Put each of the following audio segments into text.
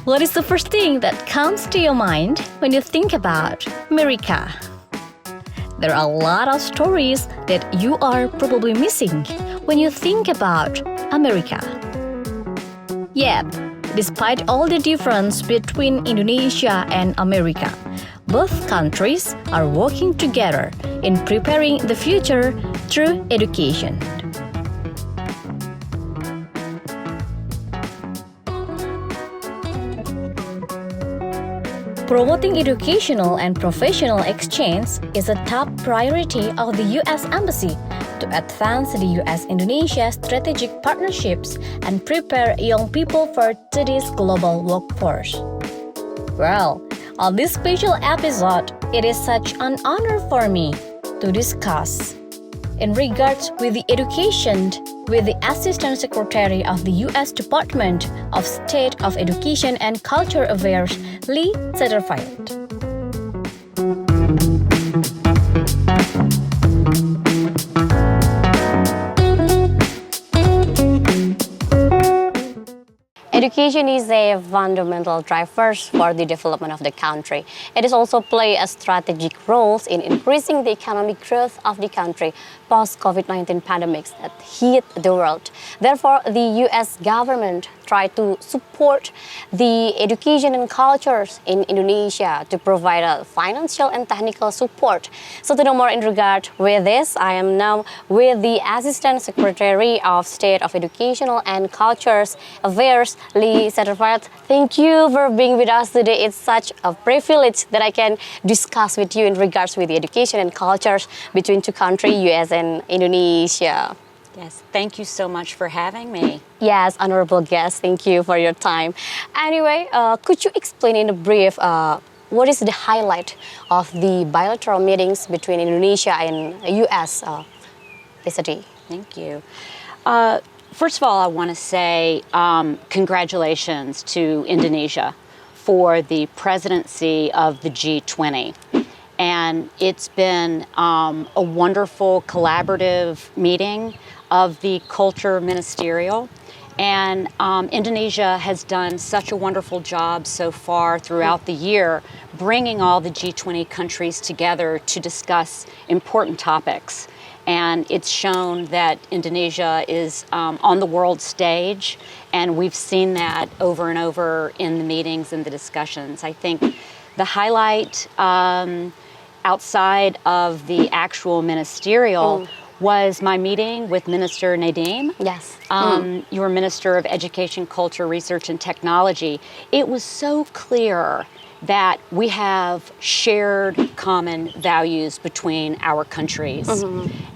What is the first thing that comes to your mind when you think about America? There are a lot of stories that you are probably missing when you think about America. Yet, despite all the difference between Indonesia and America, both countries are working together in preparing the future through education. Promoting educational and professional exchange is a top priority of the U.S. Embassy to advance the U.S.-Indonesia strategic partnerships and prepare young people for today's global workforce. Well, on this special episode, it is such an honor for me to discuss in regards with the education with the Assistant Secretary of the U.S. Department of State of Education and Culture Affairs, Lee Satterfield. Education is a fundamental driver for the development of the country. It is also play a strategic role in increasing the economic growth of the country post-COVID-19 pandemics that hit the world. Therefore, the U.S. government tried to support the education and cultures in Indonesia to provide a financial and technical support. So to know more in regard with this, I am now with the Assistant Secretary of State of Educational and Cultures Affairs, Lee Satterfield. Thank you for being with us today. It's such a privilege that I can discuss with you in regards with the education and cultures between two countries, U.S. and Indonesia. Yes, thank you so much for having me. Yes, honorable guest, thank you for your time. Anyway, could you explain in a brief what is the highlight of the bilateral meetings between Indonesia and U.S. Yesterday? Thank you. First of all, I want to say congratulations to Indonesia for the presidency of the G20. And it's been a wonderful collaborative meeting of the Culture Ministerial. And Indonesia has done such a wonderful job so far throughout the year, bringing all the G20 countries together to discuss important topics. And it's shown that Indonesia is on the world stage, and we've seen that over and over in the meetings and the discussions. I think the highlight outside of the actual ministerial was my meeting with Minister Nadiem. Yes. Your Minister of Education, Culture, Research, and Technology. It was so clear that we have shared common values between our countries.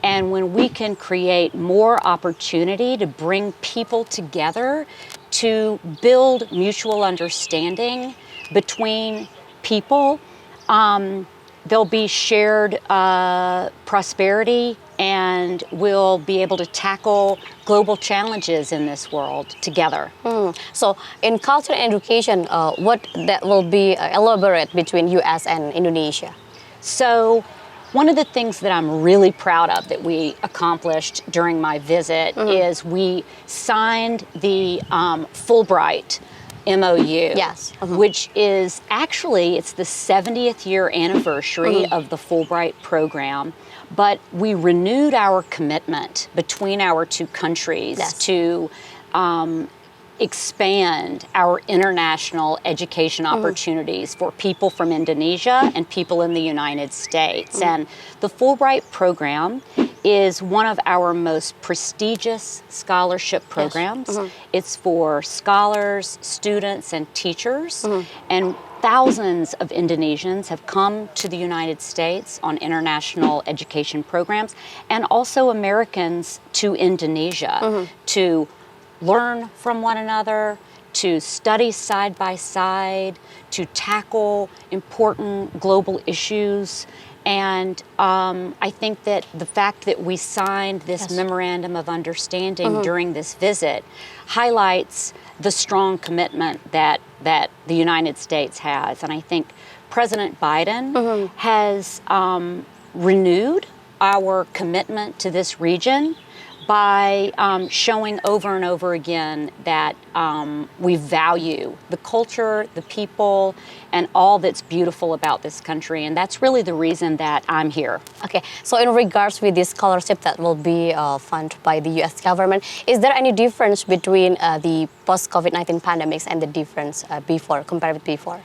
And when we can create more opportunity to bring people together to build mutual understanding between people, there'll be shared prosperity, and we'll be able to tackle global challenges in this world together. So in culture and education, what that will be elaborate between U.S. and Indonesia? So one of the things that I'm really proud of that we accomplished during my visit is we signed the Fulbright MOU, yes. Which is actually, it's the 70th year anniversary of the Fulbright program, but we renewed our commitment between our two countries to expand our international education opportunities for people from Indonesia and people in the United States. And the Fulbright program is one of our most prestigious scholarship programs. It's for scholars, students, and teachers. And thousands of Indonesians have come to the United States on international education programs, and also Americans to Indonesia to learn from one another, to study side by side, to tackle important global issues. And I think that the fact that we signed this memorandum of understanding during this visit highlights the strong commitment that the United States has. And I think President Biden has renewed our commitment to this region by showing over and over again that we value the culture, the people, and all that's beautiful about this country. And that's really the reason that I'm here. Okay, so in regards with this scholarship that will be funded by the U.S. government, is there any difference between the post-COVID-19 pandemics and the difference before, compared with before?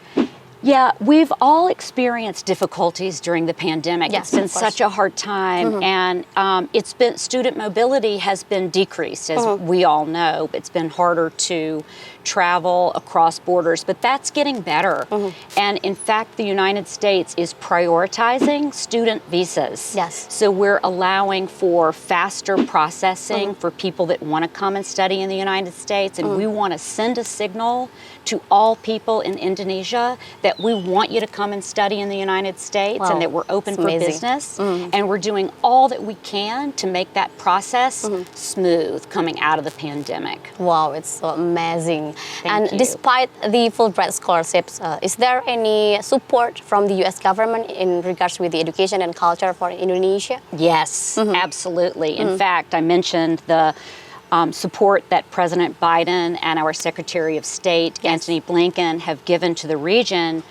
Yeah, we've all experienced difficulties during the pandemic. Yes, it's been of course. such a hard time, and it's been student mobility has been decreased, as we all know. It's been harder to travel across borders, but that's getting better. And in fact, the United States is prioritizing student visas. Yes. So we're allowing for faster processing for people that want to come and study in the United States, and we want to send a signal to all people in Indonesia that we want you to come and study in the United States, Wow, and that we're open it's for amazing. business, and we're doing all that we can to make that process smooth coming out of the pandemic. Wow, it's so amazing. And you. despite the Fulbright scholarships, is there any support from the U.S. government in regards with the education and culture for Indonesia? Yes, absolutely. In fact, I mentioned the support that President Biden and our Secretary of State, Antony Blinken, have given to the region.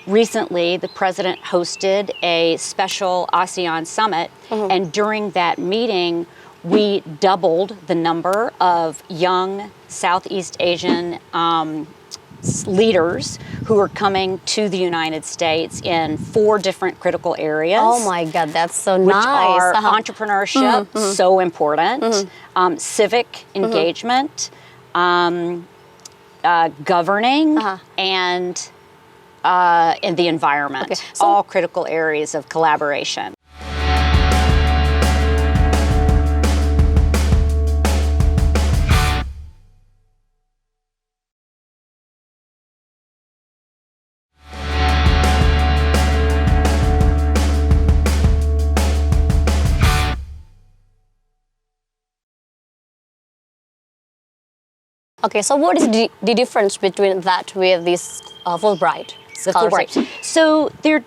Recently, the President hosted a special ASEAN summit, and during that meeting, we doubled the number of young Southeast Asian leaders who are coming to the United States in 4 different critical areas. Oh my God, that's so Which nice. are entrepreneurship, so important, civic engagement, governing, and the environment. Okay, so- all critical areas of collaboration. Okay, so what is the difference between that with this Fulbright The scholarship? Fulbright. So they're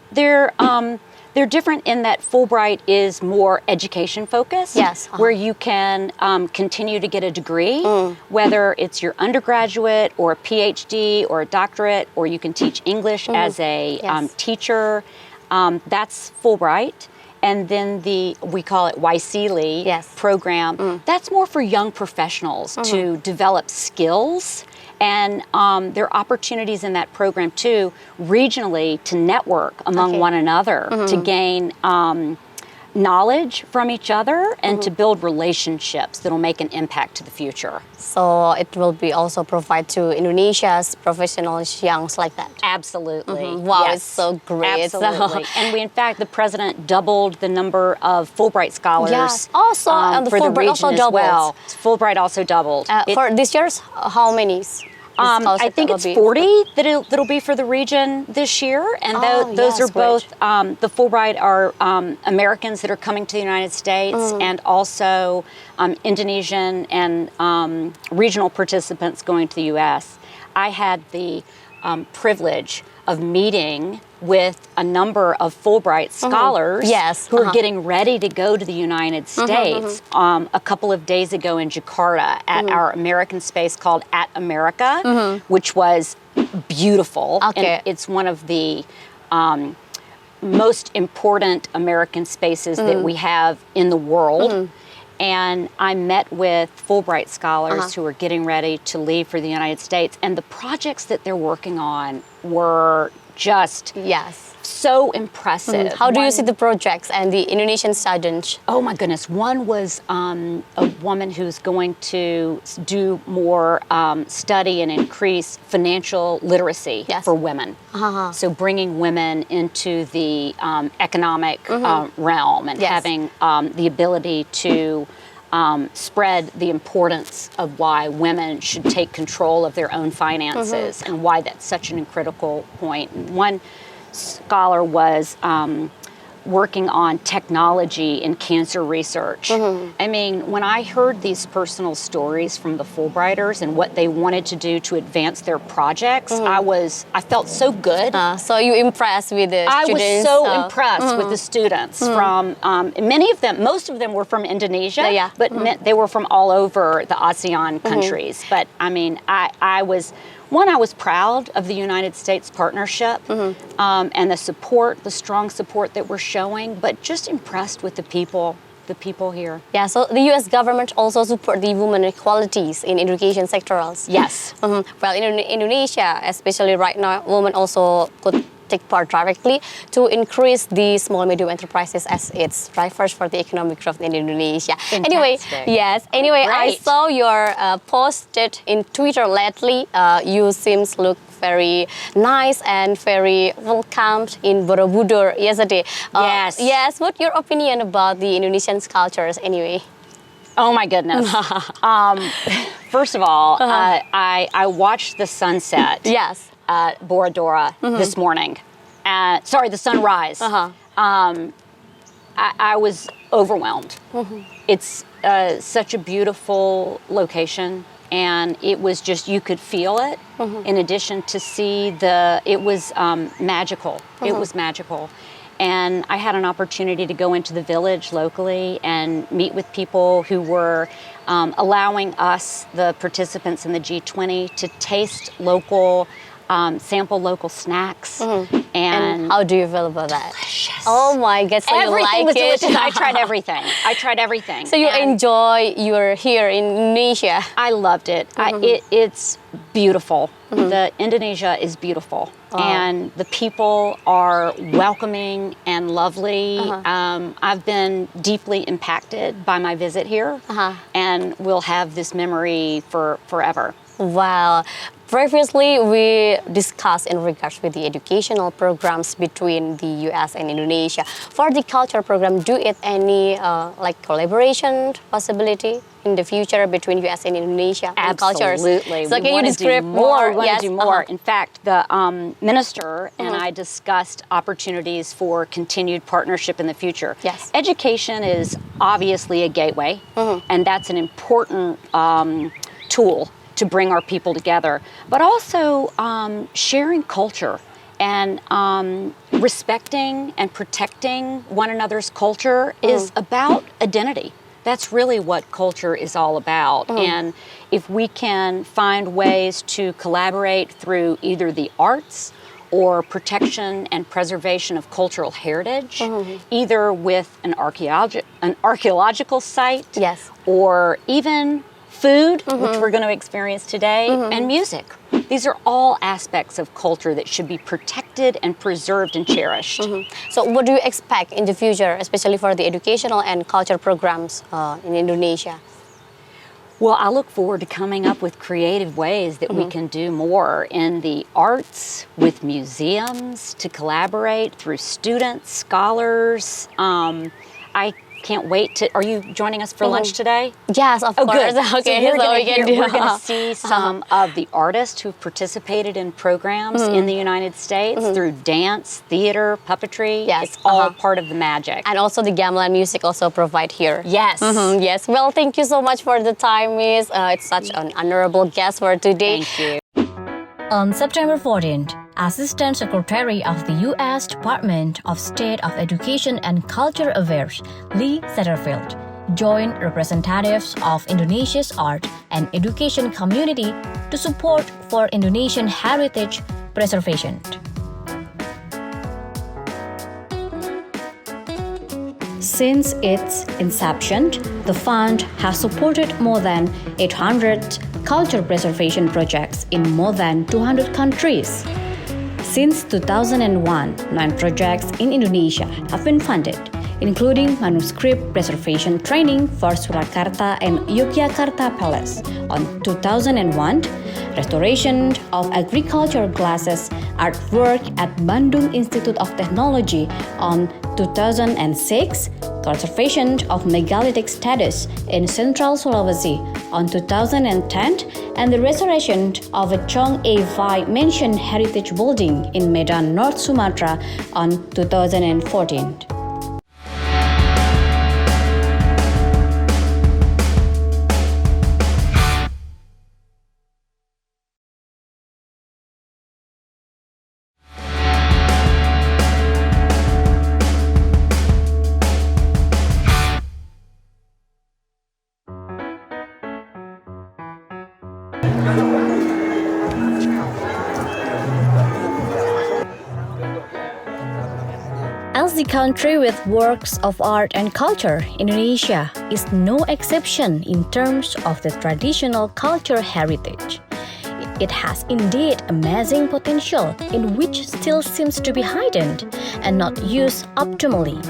different in that Fulbright is more education focused. Yes, where you can continue to get a degree, whether it's your undergraduate or a PhD or a doctorate, or you can teach English as a Yes. teacher. That's Fulbright. And then we call it YSEALI Yes. program. That's more for young professionals to develop skills. And there are opportunities in that program too, regionally, to network among Okay. one another, to gain knowledge from each other, and to build relationships that'll make an impact to the future. So it will be also provide to Indonesia's professionals, youngs like that. Absolutely. Wow, Yes. it's so great. So- Absolutely. And in fact, the president doubled the number of Fulbright scholars. Yes. Also, and the for the Fulbright region also as doubled. well. Fulbright also doubled. For this year's, how many? I think it's 40 that'll be for the region this year, and those yes, are both the Fulbright are Americans that are coming to the United States, and also Indonesian and regional participants going to the U.S. I had the privilege of meeting with a number of Fulbright scholars Yes, who are getting ready to go to the United States a couple of days ago in Jakarta at our American space called At America, which was beautiful. Okay. And it's one of the most important American spaces that we have in the world. And I met with Fulbright scholars who are getting ready to leave for the United States, and the projects that they're working on were just Yes. so impressive. How do you One- see the projects and the Indonesian students? Oh my goodness. One was a woman who's going to do more study and increase financial literacy Yes. for women. So bringing women into the economic realm, and Yes. having the ability to spread the importance of why women should take control of their own finances, and why that's such an critical point. One scholar was working on technology and cancer research. I mean, when I heard these personal stories from the Fulbrighters and what they wanted to do to advance their projects, I felt so good. So you impressed with the I was students? so impressed with the students from many of them. Most of them were from Indonesia, but they were from all over the ASEAN countries. But I mean, I was proud of the United States partnership and the strong support that we're showing, but just impressed with the people here. Yeah, so the U.S. government also support the women equalities in education sectors. Yes. Well, in Indonesia, especially right now, women also could take part directly to increase the small medium enterprises as its drivers for the economic growth in Indonesia. Fantastic. Anyway, I Right. saw your posted in Twitter lately. You seems look very nice and very welcomed in Borobudur yesterday. Yes. Yes. What's your opinion about the Indonesian cultures anyway? Oh my goodness. First of all, I watched the sunset Yes. at Borodora this morning. The sunrise. I was overwhelmed. It's such a beautiful location, and it was just, you could feel it. In addition to see it was magical. It was magical. And I had an opportunity to go into the village locally and meet with people who were allowing us, the participants in the G20, to taste local, sample local snacks. And how do you feel about that? Delicious. Oh my God, so Everything you was like it? delicious. I tried everything. So you And enjoy your here in Indonesia? I loved it. It's beautiful. Indonesia is beautiful. And the people are welcoming and lovely. I've been deeply impacted by my visit here, and will have this memory for forever. Wow. Previously, we discussed in regards with the educational programs between the U.S. and Indonesia. For the culture program, do it any like collaboration possibility in the future between U.S. and Indonesia and cultures? Absolutely. So We can you wanna do describe more? We want Yes. to do more. In fact, the minister and I discussed opportunities for continued partnership in the future. Yes. Education is obviously a gateway, and that's an important tool to bring our people together, but also sharing culture and respecting and protecting one another's culture is about identity. That's really what culture is all about. And if we can find ways to collaborate through either the arts or protection and preservation of cultural heritage, either with an archaeological site, Yes. or even food, which we're going to experience today, and music. These are all aspects of culture that should be protected and preserved and cherished. So what do you expect in the future, especially for the educational and culture programs in Indonesia? Well, I look forward to coming up with creative ways that we can do more in the arts, with museums, to collaborate through students, scholars. I can't wait to. Are you joining us for lunch today? Yes, of Oh, course. good. Okay, so we can do. we're going to see some of the artists who've participated in programs in the United States through dance, theater, puppetry. Yes, It's all part of the magic. And also the gamelan music also provide here. Yes. Yes. Well, thank you so much for the time, Miss. It's such an honorable guest for today. Thank you. On September 14th, Assistant Secretary of the U.S. Department of State of Education and Culture Affairs, Lee Satterfield, joined representatives of Indonesia's art and education community to support for Indonesian heritage preservation. Since its inception, the fund has supported more than 800 culture preservation projects in more than 200 countries. Since 2001, 9 projects in Indonesia have been funded, including manuscript preservation training for Surakarta and Yogyakarta Palace on 2001, restoration of agricultural glasses artwork at Bandung Institute of Technology on 2006, conservation of megalithic status in Central Sulawesi on 2010, and the restoration of a Chong A. Vai Mansion Heritage Building in Medan, North Sumatra on 2014. As the country with works of art and culture, Indonesia is no exception in terms of the traditional culture heritage. It has indeed amazing potential in which still seems to be hidden and not used optimally.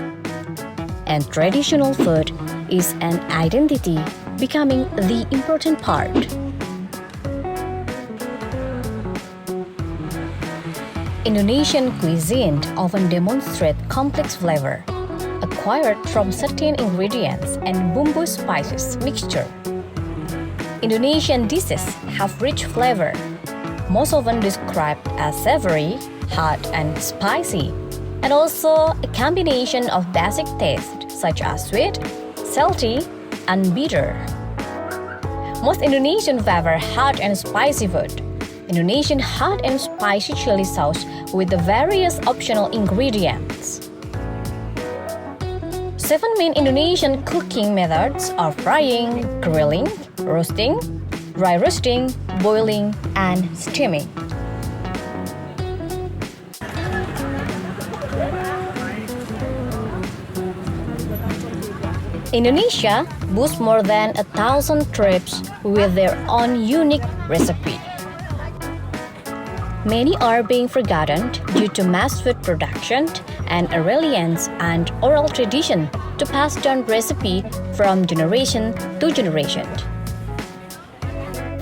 And traditional food is an identity becoming the important part. Indonesian cuisine often demonstrates complex flavor, acquired from certain ingredients and bumbu spices mixture. Indonesian dishes have rich flavor, most often described as savory, hot, and spicy, and also a combination of basic tastes such as sweet, salty, and bitter. Most Indonesian favor hot and spicy food. Indonesian hot and spicy chili sauce with the various optional ingredients. 7 main Indonesian cooking methods are frying, grilling, roasting, dry roasting, boiling, and steaming. Indonesia boasts more than 1,000 trips with their own unique recipe. Many are being forgotten due to mass food production and a reliance and oral tradition to pass down recipe from generation to generation.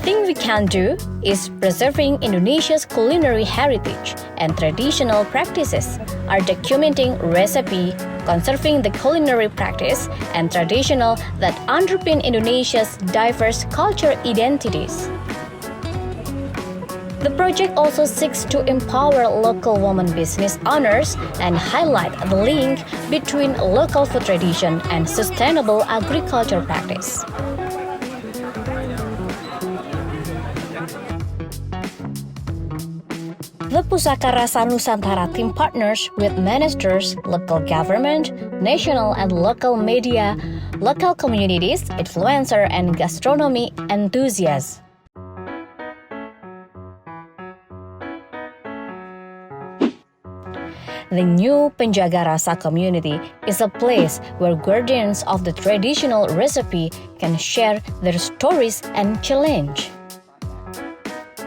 Thing we can do is preserving Indonesia's culinary heritage and traditional practices, are documenting recipe, conserving the culinary practice and traditional that underpin Indonesia's diverse culture identities. The project also seeks to empower local women business owners and highlight the link between local food tradition and sustainable agriculture practice. The Pusaka Rasa Nusantara team partners with ministers, local government, national and local media, local communities, influencer, and gastronomy enthusiasts. The new Penjaga Rasa community is a place where guardians of the traditional recipe can share their stories and challenge.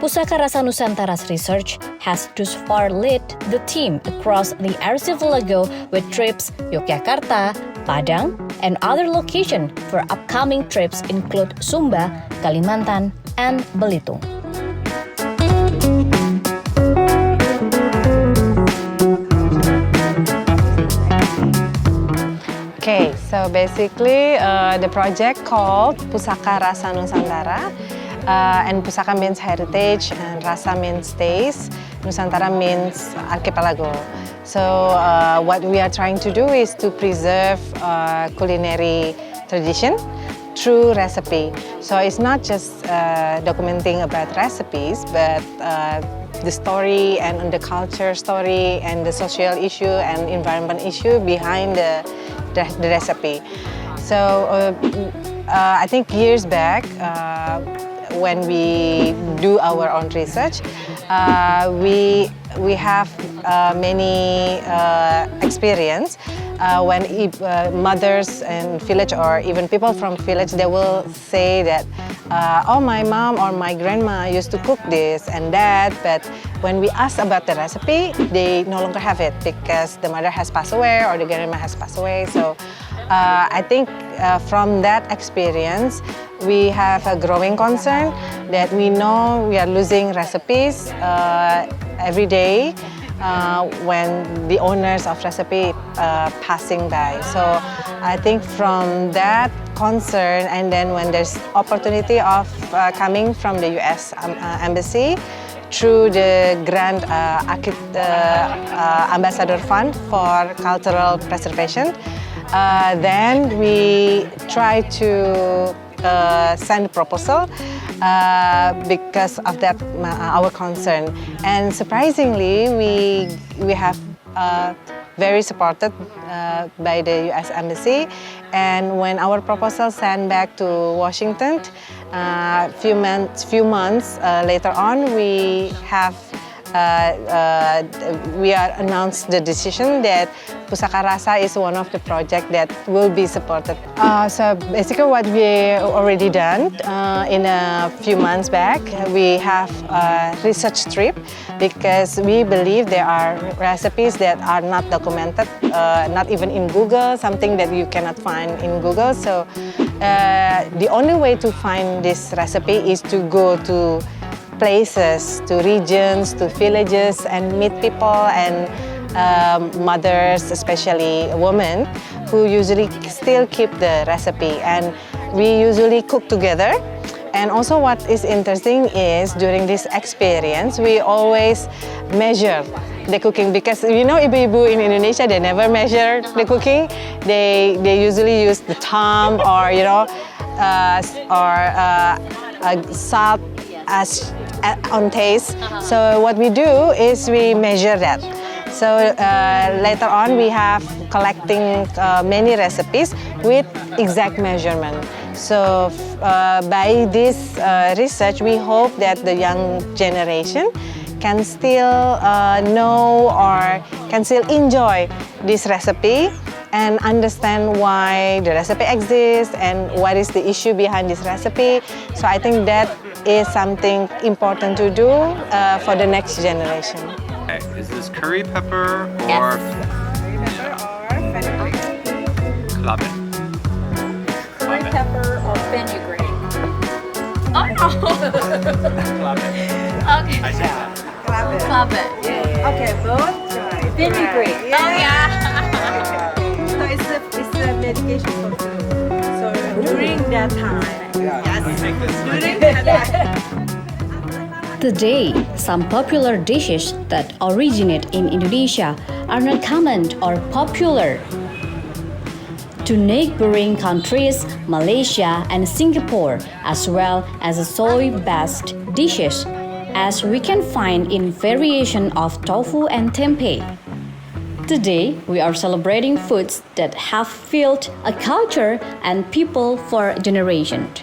Pusaka Rasa Nusantara's research has thus far led the team across the archipelago with trips Yogyakarta, Padang, and other locations for upcoming trips include Sumba, Kalimantan, and Belitung. Okay, so basically the project called Pusaka Rasa Nusantara, and Pusaka means heritage and Rasa means taste, Nusantara means archipelago. So what we are trying to do is to preserve culinary tradition through recipe. So it's not just documenting about recipes, but the story and the culture story and the social issue and environment issue behind the recipe. So I think years back, when we do our own research, we have many experience when mothers in village or even people from village, they will say that, oh, my mom or my grandma used to cook this and that, but when we ask about the recipe, they no longer have it because the mother has passed away or the grandma has passed away. So I think from that experience, we have a growing concern that we know we are losing recipes every day when the owners of recipe passing by. So I think from that concern, and then when there's opportunity of coming from the US Embassy through the Grand Ambassador Fund for Cultural Preservation, then we try to send a proposal because of that our concern, and surprisingly we have very supported by the US Embassy, and when our proposal sent back to Washington, Few months later on, we are announced the decision that Pusaka Rasa is one of the projects that will be supported. So basically what we already done in a few months back, we have a research trip because we believe there are recipes that are not documented, not even in Google, something that you cannot find in Google. So the only way to find this recipe is to go to places, to regions, to villages, and meet people and mothers, especially women, who usually still keep the recipe. And we usually cook together. And also what is interesting is during this experience, we always measure the cooking because you know ibu-ibu in Indonesia, they never measure the cooking. They usually use the thumb or salt as on taste. So what we do is we measure that. So later on we have collecting many recipes with exact measurement. So by this research, we hope that the young generation can still know or can still enjoy this recipe and understand why the recipe exists and what is the issue behind this recipe. So I think that is something important to do for the next generation. Okay. Is this curry pepper or Yes. fenugreek? Club it. Curry pepper or fenugreek? Oh no! Club it. Okay. I said that. Club it. Okay, both try. Fenugreek. Oh yeah. So it's a medication for flu. So during that time, during that time. Today, some popular dishes that originate in Indonesia are not common or popular to neighboring countries, Malaysia and Singapore, as well as soy-based dishes, as we can find in variation of tofu and tempeh. Today, we are celebrating foods that have filled a culture and people for generations.